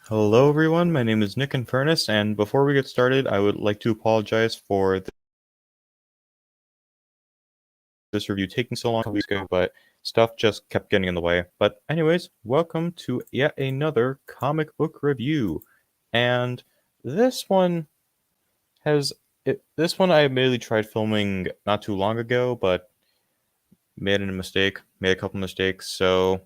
Hello everyone, my name is Nick Infernus, and before we get started, I would like to apologize for this review taking so long a couple weeks ago, but stuff just kept getting in the way. But anyways, welcome to yet another comic book review. And this one this one I admittedly tried filming not too long ago, but made a couple mistakes, so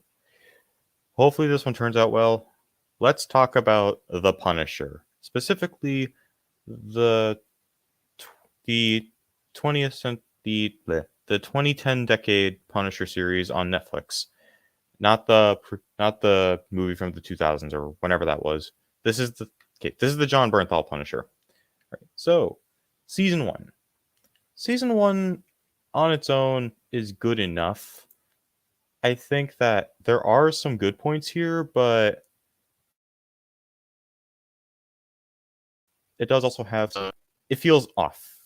hopefully this one turns out well. Let's talk about The Punisher, specifically the the 20th the 2010 decade Punisher series on Netflix. Not the movie from the 2000s or whenever that was. This is the John Bernthal Punisher. Right. So, season 1. Season 1 on its own is good enough. I think that there are some good points here, but it does also have it feels off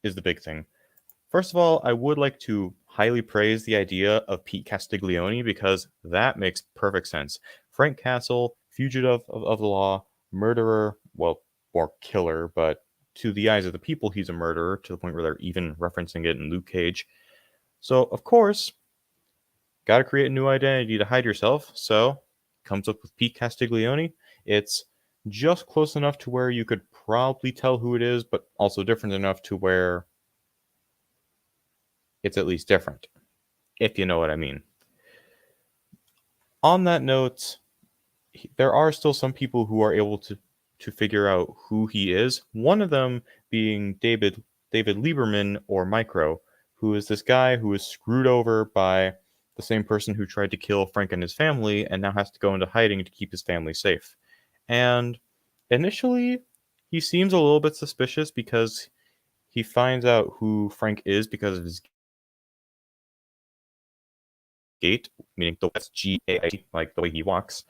is the big thing. First of all, I would like to highly praise the idea of Pete Castiglione because that makes perfect sense. Frank Castle, fugitive of the law, murderer, well, or killer, but to the eyes of the people, he's a murderer to the point where they're even referencing it in Luke Cage. So, of course, got to create a new identity to hide yourself. So, comes up with Pete Castiglione. It's just close enough to where you could probably tell who it is, but also different enough to where it's at least different, if you know what I mean. On that note, there are still some people who are able to figure out who he is. One of them being David Lieberman, or Micro, who is this guy who was screwed over by the same person who tried to kill Frank and his family and now has to go into hiding to keep his family safe. And initially, he seems a little bit suspicious because he finds out who Frank is because of his gait, meaning the Gait, like the way he walks.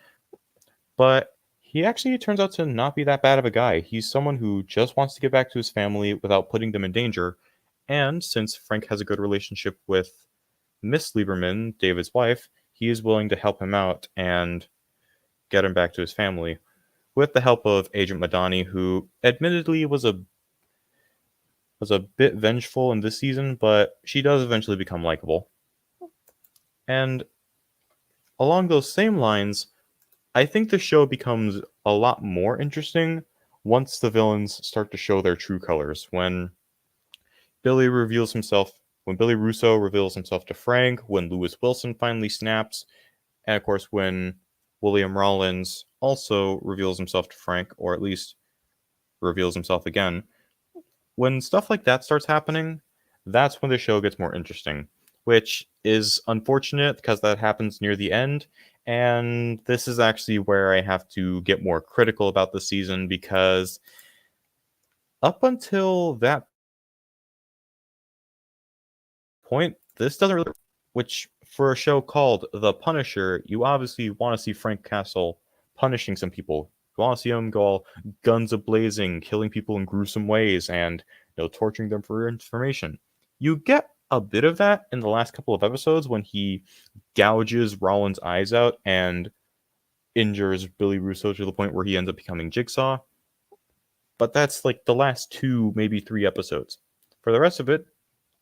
But he actually turns out to not be that bad of a guy. He's someone who just wants to get back to his family without putting them in danger. And since Frank has a good relationship with Miss Lieberman, David's wife, he is willing to help him out and get him back to his family with the help of Agent Madani, who admittedly was a bit vengeful in this season, but she does eventually become likable. And along those same lines, I think the show becomes a lot more interesting once the villains start to show their true colors. When Billy Russo reveals himself to Frank, when Lewis Wilson finally snaps, and of course when William Rollins also reveals himself to Frank, or at least reveals himself again. When stuff like that starts happening, that's when the show gets more interesting, which is unfortunate because that happens near the end. And this is actually where I have to get more critical about the season because up until that point, this doesn't really. Which, for a show called The Punisher, you obviously want to see Frank Castle punishing some people. You want to see him go all guns a blazing, killing people in gruesome ways, and torturing them for information. You get a bit of that in the last couple of episodes when he gouges Rollins' eyes out and injures Billy Russo to the point where he ends up becoming Jigsaw. But that's like the last two, maybe three episodes. For the rest of it,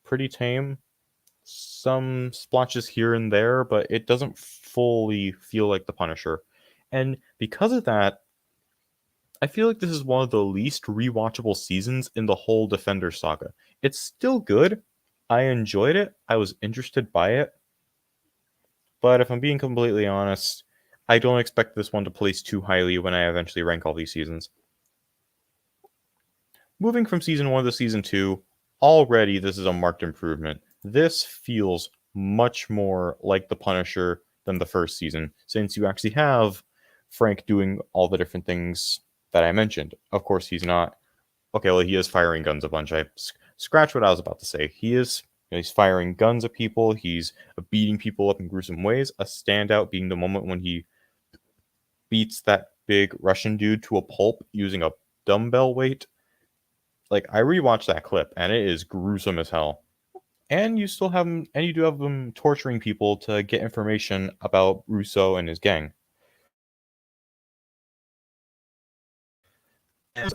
pretty tame. Some splotches here and there, but it doesn't fully feel like the Punisher. And because of that, I feel like this is one of the least rewatchable seasons in the whole Defender saga. It's still good. I enjoyed it. I was interested by it. But if I'm being completely honest, I don't expect this one to place too highly when I eventually rank all these seasons. Moving from season 1 to season 2, already this is a marked improvement. This feels much more like The Punisher than the first season, since you actually have Frank doing all the different things that I mentioned. Of course, he's not. Okay, well, he is firing guns a bunch. Scratch what I was about to say. He's firing guns at people. He's beating people up in gruesome ways. A standout being the moment when he beats that big Russian dude to a pulp using a dumbbell weight. Like, I rewatched that clip and it is gruesome as hell. And you do have them torturing people to get information about Russo and his gang.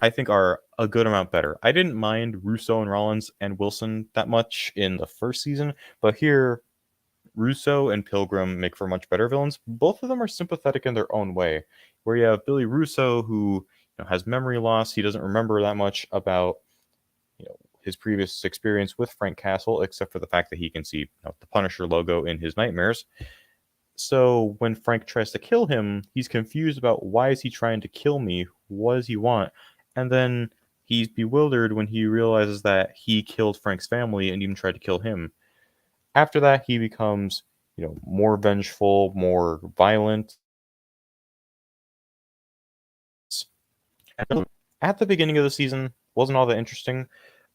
I think are a good amount better. I didn't mind Russo and Rollins and Wilson that much in the first season, but here Russo and Pilgrim make for much better villains. Both of them are sympathetic in their own way. Where you have Billy Russo, who has memory loss, he doesn't remember that much about his previous experience with Frank Castle, except for the fact that he can see the Punisher logo in his nightmares. So when Frank tries to kill him, he's confused about why is he trying to kill me? What does he want? And then he's bewildered when he realizes that he killed Frank's family and even tried to kill him. After that, he becomes, more vengeful, more violent. At the beginning of the season, wasn't all that interesting,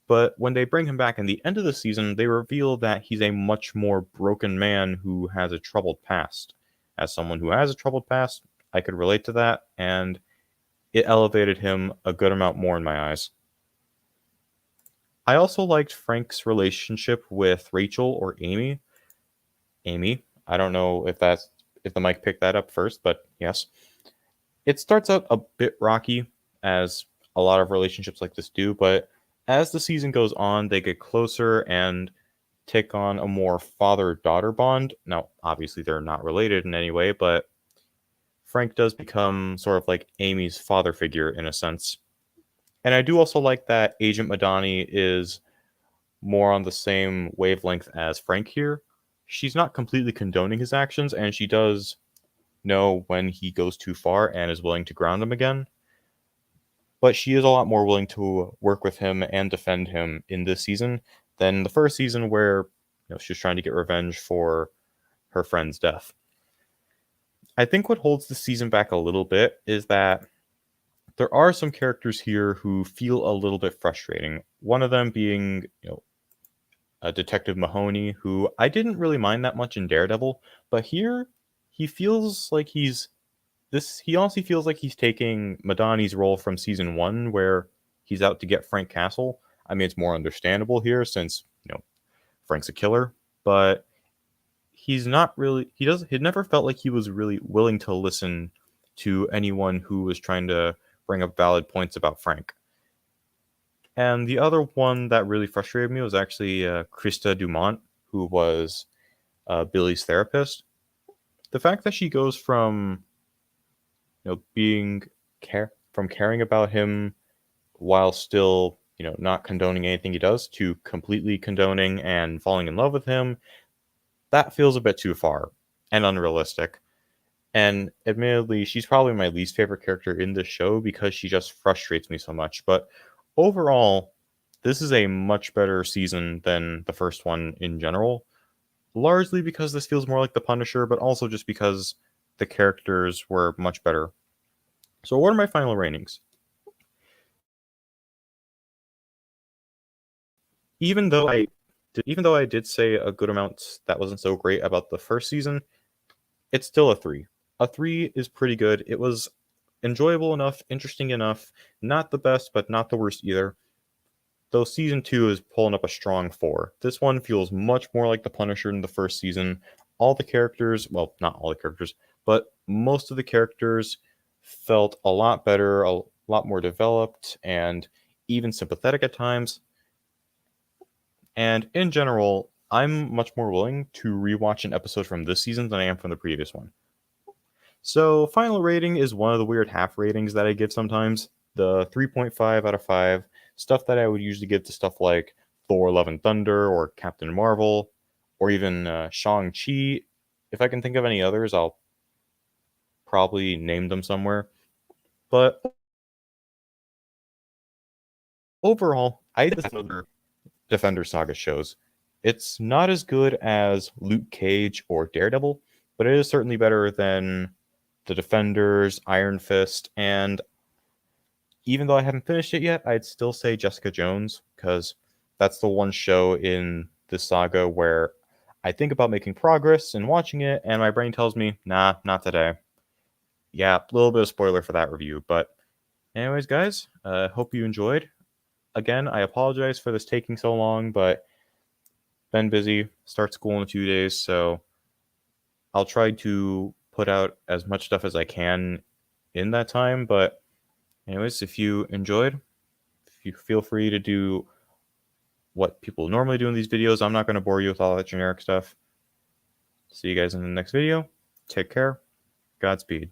but when they bring him back in the end of the season, they reveal that he's a much more broken man who has a troubled past. As someone who has a troubled past, I could relate to that, and it elevated him a good amount more in my eyes. I also liked Frank's relationship with Rachel or Amy. Amy, I don't know if the mic picked that up first, but yes. It starts out a bit rocky, as a lot of relationships like this do, but as the season goes on, they get closer and take on a more father-daughter bond. Now, obviously, they're not related in any way, but Frank does become sort of like Amy's father figure in a sense. And I do also like that Agent Madani is more on the same wavelength as Frank here. She's not completely condoning his actions, and she does know when he goes too far and is willing to ground him again. But she is a lot more willing to work with him and defend him in this season than the first season, where she was trying to get revenge for her friend's death. I think what holds the season back a little bit is that there are some characters here who feel a little bit frustrating. One of them being, Detective Mahoney, who I didn't really mind that much in Daredevil, but here he feels like he honestly feels like he's taking Madani's role from season 1, where he's out to get Frank Castle. I mean, it's more understandable here since, Frank's a killer, but he's not really, he never felt like he was really willing to listen to anyone who was trying to bring up valid points about Frank. And the other one that really frustrated me was actually Krista Dumont, who was Billy's therapist. The fact that she goes from from caring about him while still not condoning anything he does to completely condoning and falling in love with him, that feels a bit too far and unrealistic. And admittedly, she's probably my least favorite character in this show because she just frustrates me so much. But overall, this is a much better season than the first one in general, largely because this feels more like The Punisher, but also just because the characters were much better. So what are my final ratings? Even though I did say a good amount that wasn't so great about the first season, it's still a 3. A 3 is pretty good. It was enjoyable enough, interesting enough, not the best, but not the worst either. Though season 2 is pulling up a strong 4. This one feels much more like The Punisher in the first season. All the characters, well, not all the characters, but most of the characters felt a lot better, a lot more developed, and even sympathetic at times. And in general, I'm much more willing to rewatch an episode from this season than I am from the previous one. So, final rating is one of the weird half ratings that I give sometimes. The 3.5 out of 5, stuff that I would usually give to stuff like Thor Love and Thunder or Captain Marvel or even Shang-Chi. If I can think of any others, I'll probably name them somewhere. But overall, I think another Defender Saga shows. It's not as good as Luke Cage or Daredevil, but it is certainly better than The Defenders, Iron Fist, and even though I haven't finished it yet, I'd still say Jessica Jones, because that's the one show in this saga where I think about making progress and watching it, and my brain tells me, nah, not today. Yeah, a little bit of spoiler for that review, but anyways, guys, hope you enjoyed. Again, I apologize for this taking so long, but been busy, start school in a few days, so I'll try to put out as much stuff as I can in that time, but Anyways, if you enjoyed, if you feel free to do what people normally do in these videos. I'm not going to bore you with all that generic stuff. See you guys in the next video. Take care. Godspeed.